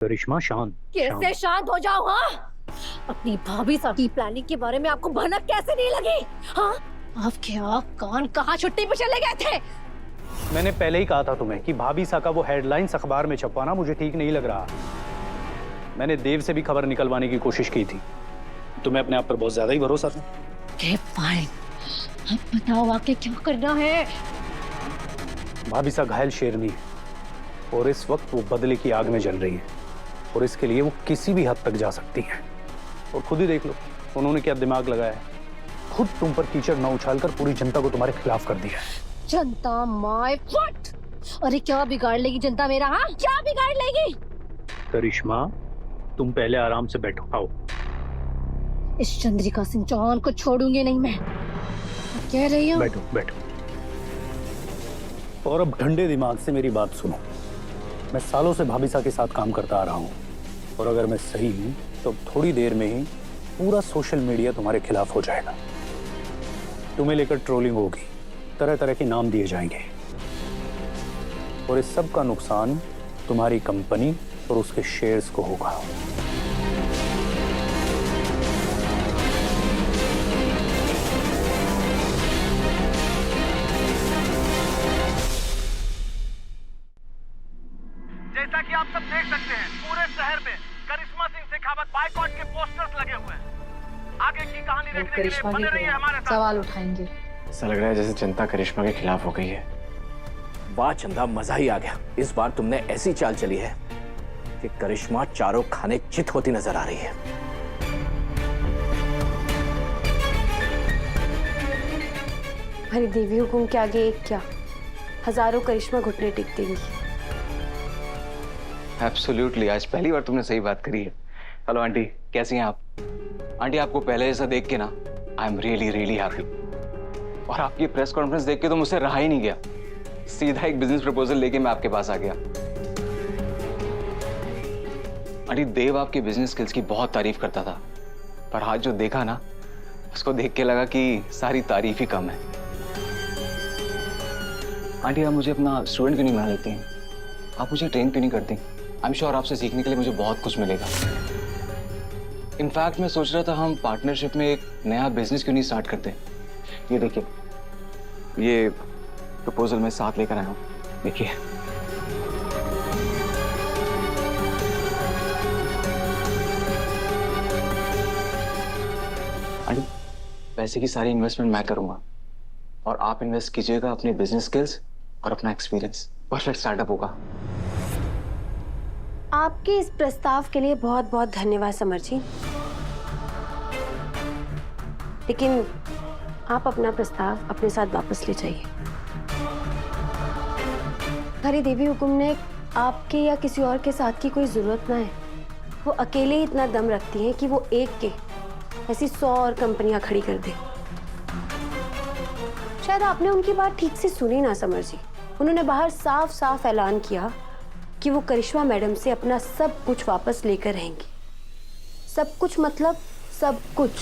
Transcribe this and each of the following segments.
करिश्मा शांत। कैसे शांत हो जाओ? हाँ, अपनी भाभी साहब की प्लानिंग के बारे में आपको भनक कैसे नहीं लगी? हाँ, आपके आप कान कहाँ छुट्टी पे चले गए थे? मैंने पहले ही कहा था तुम्हें कि भाभी सा का वो हेडलाइंस अखबार में छपवाना मुझे ठीक नहीं लग रहा। मैंने देव से भी खबर निकलवाने की कोशिश की थी। तुम्हें अपने आप पर बहुत ज्यादा ही भरोसा था। Okay, fine. अब बताओ आगे क्या करना है? भाभी सा घायल शेरनी है और इस वक्त वो बदले की आग में जल रही है और इसके लिए वो किसी भी हद तक जा सकती है। और खुद ही देख लो उन्होंने क्या दिमाग लगाया है। खुद तुम पर कीचड़ न उछालकर पूरी जनता को तुम्हारे खिलाफ कर दिया है। जनता माय फुट! अरे क्या बिगाड़ लेगी जनता मेरा? हाँ, क्या बिगाड़ लेगी? करिश्मा तुम पहले आराम से बैठो। आओ। इस चंद्रिका सिंह चौहान को छोड़ूंगी नहीं मैं। कह रही हूँ बैठो बैठो। और अब ठंडे दिमाग से मेरी बात सुनो। मैं सालों से भाभीसा के साथ काम करता आ रहा हूँ और अगर मैं सही हूँ तो थोड़ी देर में ही पूरा सोशल मीडिया तुम्हारे खिलाफ हो जाएगा। तुम्हें लेकर ट्रोलिंग होगी, तरह तरह के नाम दिए जाएंगे और इस सब का नुकसान तुम्हारी कंपनी और उसके शेयर्स को होगा। जैसा कि आप सब देख सकते हैं पूरे शहर में करिश्मा सिंह शेखावत बायकॉट के पोस्टर्स लगे हुए हैं। आगे की कहानी देखने के लिए बने रहिए हमारे साथ। सवाल उठाएंगे। ऐसा लग रहा है जैसे जनता करिश्मा के खिलाफ हो गई है। वाह चंदा, मजा ही आ गया। इस बार तुमने ऐसी चाल चली है कि करिश्मा चारों खाने चित होती नजर आ रही है। हमारी देवी हुकुम के आगे एक क्या, हजारों करिश्मा घुटने टेक देंगी। एब्सोल्युटली, आज पहली बार तुमने सही बात करी है। हेलो आंटी, कैसी हैं आप? आंटी, आपको पहले जैसा देख के ना I am really really happy. और आपकी प्रेस कॉन्फ्रेंस देख के तो मुझसे रहा ही नहीं गया। सीधा एक बिजनेस प्रपोजल लेके मैं आपके पास आ गया। आंटी, देव आपके बिजनेस स्किल्स की बहुत तारीफ करता था, पर आज जो देखा ना उसको देख के लगा कि सारी तारीफ ही कम है। आंटी, आप मुझे अपना स्टूडेंट क्यों नहीं बना लेती हैं? आप मुझे ट्रेन क्यों नहीं करती? आई एम श्योर आपसे सीखने के लिए मुझे बहुत कुछ मिलेगा। इनफैक्ट मैं सोच रहा था हम पार्टनरशिप में एक नया बिजनेस क्यों नहीं स्टार्ट करते। ये देखिए, ये प्रपोजल मैं साथ लेकर आया हूँ, देखिए। आंटी, पैसे की सारी इन्वेस्टमेंट मैं करूंगा और आप इन्वेस्ट कीजिएगा अपने बिजनेस स्किल्स और अपना एक्सपीरियंस। परफेक्ट स्टार्टअप होगा। आपके इस प्रस्ताव के लिए बहुत बहुत धन्यवाद समर जी, लेकिन आप अपना प्रस्ताव अपने साथ वापस ले जाइए। हमारी देवी हुकुम ने आपके या किसी और के साथ की कोई जरूरत ना है। वो अकेले ही इतना दम रखती हैं कि वो एक के ऐसी 100 और कंपनियां खड़ी कर दे। शायद आपने उनकी बात ठीक से सुनी ना समर जी। उन्होंने बाहर साफ साफ ऐलान किया कि वो करिश्मा मैडम से अपना सब कुछ वापस लेकर रहेंगी। सब कुछ मतलब सब कुछ,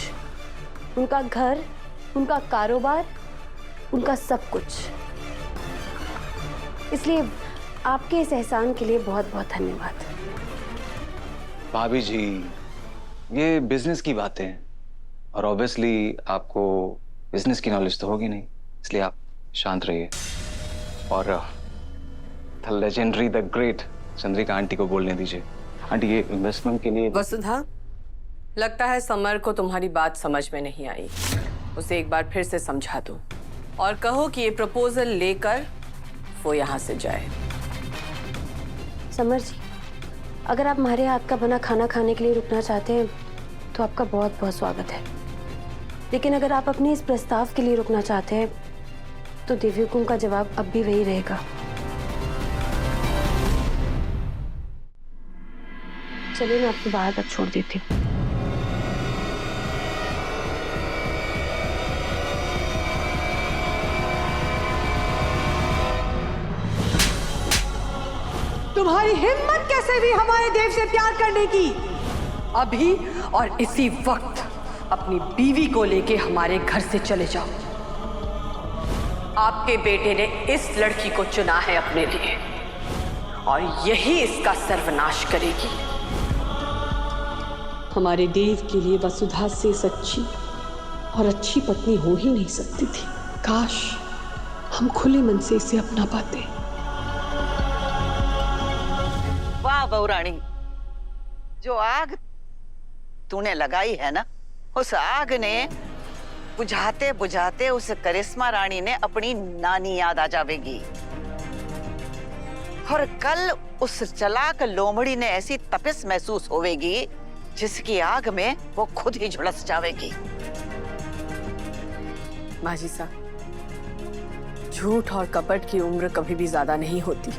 उनका घर, उनका कारोबार, उनका सब कुछ। इसलिए आपके इस एहसान के लिए बहुत बहुत धन्यवाद। भाभी जी, ये बिजनेस की बातें हैं और ऑब्वियसली आपको बिजनेस की नॉलेज तो होगी नहीं, इसलिए आप शांत रहिए और the legendary, the great Chandrika aunty को बोलने दीजिए। आंटी, ये इन्वेस्टमेंट के लिए। वसुधा, लगता है समर को तुम्हारी बात समझ में नहीं आई। उसे एक बार फिर से समझा दो और कहो कि ये प्रपोजल लेकर वो यहाँ से जाए। समर जी, अगर आप हमारे हाथ का बना खाना खाने के लिए रुकना चाहते हैं तो आपका बहुत बहुत स्वागत है, लेकिन अगर आप अपने इस प्रस्ताव के लिए रुकना चाहते हैं तो देवी हुकुम का जवाब अब भी वही रहेगा। चलिए, मैं आपको बाहर तक छोड़ देती हूँ। तुम्हारी हिम्मत कैसे भी हमारे देव से प्यार करने की? अभी और इसी वक्त अपनी बीवी को लेके हमारे घर से चले जाओ। आपके बेटे ने इस लड़की को चुना है अपने लिए और यही इसका सर्वनाश करेगी। हमारे देव के लिए वसुधा से सच्ची और अच्छी पत्नी हो ही नहीं सकती थी। काश हम खुले मन से इसे अपना पाते। वाह बहुरानी, जो आग तूने लगाई है ना, उस आग ने बुझाते बुझाते उस करिश्मा रानी ने अपनी नानी याद आ जावेगी। और कल उस चलाक लोमड़ी ने ऐसी तपिश महसूस होवेगी जिसकी आग में वो खुद ही झुलस जावेगी। माजी साहब, झूठ और कपट की उम्र कभी भी ज्यादा नहीं होती।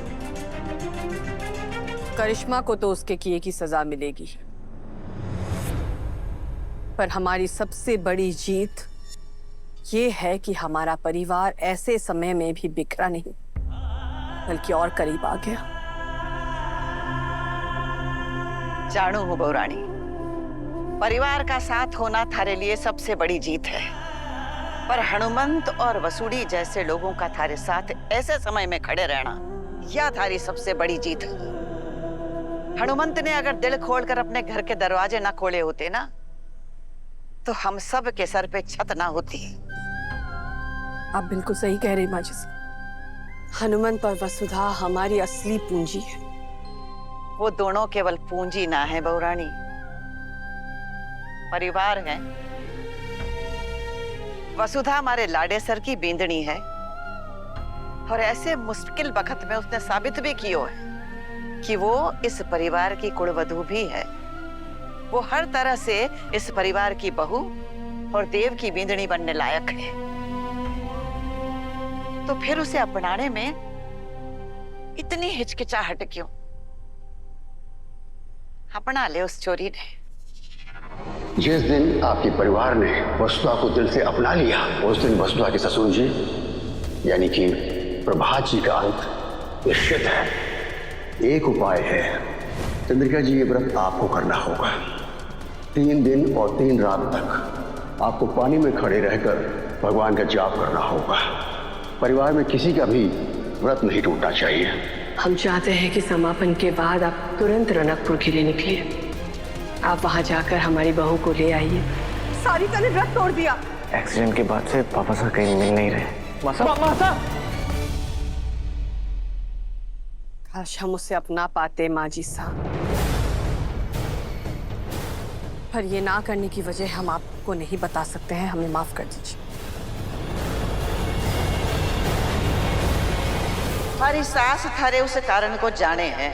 करिश्मा को तो उसके किए की सजा मिलेगी, पर हमारी सबसे बड़ी जीत ये है कि हमारा परिवार ऐसे समय में भी बिखरा नहीं, बल्कि और करीब आ गया। जानू हूं बहुरानी, परिवार का साथ होना थारे लिए सबसे बड़ी जीत है, पर हनुमंत और वसुड़ी जैसे लोगों का थारे साथ ऐसे समय में खड़े रहना, यह थारी सबसे बड़ी जीत है। हनुमंत ने अगर दिल खोलकर अपने घर के दरवाजे ना खोले होते ना, तो हम सब के सर पे छत ना होती। आप बिल्कुल सही कह रही माँ जी। हनुमंत और वसुधा हमारी असली पूंजी है। वो दोनों केवल पूंजी ना है बहुरानी, परिवार है। वसुधा हमारे लाडेसर की बींदनी है, और ऐसे मुश्किल वक्त में उसने साबित भी किया है कि वो इस परिवार की कुलवधू भी है। वो हर तरह से इस परिवार की बहू और देव की बींदनी बनने लायक है। तो फिर उसे अपनाने में इतनी हिचकिचाहट क्यों? अपना ले उस चोरी ने। जिस दिन आपके परिवार ने वसुधा को दिल से अपना लिया, उस दिन वसुधा के ससुर जी यानी कि प्रभात जी का अंत निश्चित है। एक उपाय है चंद्रिका जी, ये व्रत आपको करना होगा। 3 दिन और 3 रात तक आपको पानी में खड़े रहकर भगवान का जाप करना होगा। परिवार में किसी का भी व्रत नहीं टूटना चाहिए। हम चाहते हैं कि समापन के बाद आप तुरंत रनकपुर के लिए निकलिए। आप वहां जाकर हमारी बहू को ले आइए। सारिका ने व्रत तोड़ दिया। एक्सीडेंट के बाद से पापा से कहीं मिल नहीं रहे। मासा काश हम उसे अपना पाते माँ जी साहब, पर ये ना करने की वजह हम आपको नहीं बता सकते हैं। हमें माफ कर दीजिए। हमारी सास थारे उस कारण को जाने हैं।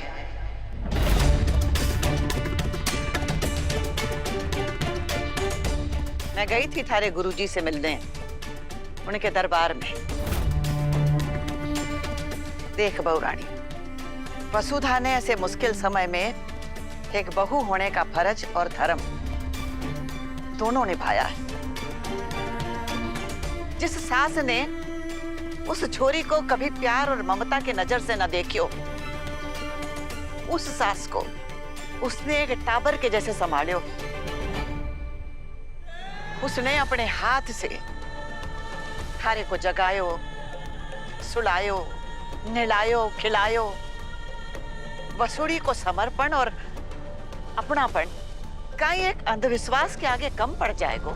मैं गई थी थारे गुरुजी से मिलने, उनके दरबार में। देख बहुरानी, वसुधा ने ऐसे मुश्किल समय में एक बहू होने का फर्ज और धर्म दोनों निभाया है। जिस सास ने उस छोरी को कभी प्यार और ममता के नजर से न देखियो, उस सास को उसने एक टाबर के जैसे संभालियो। उसने अपने हाथ से थारे को जगायो, सुलायो, नहलायो, खिलायो। वसुड़ी को समर्पण और अपनापन का एक अंधविश्वास के आगे कम पड़ जाएगा।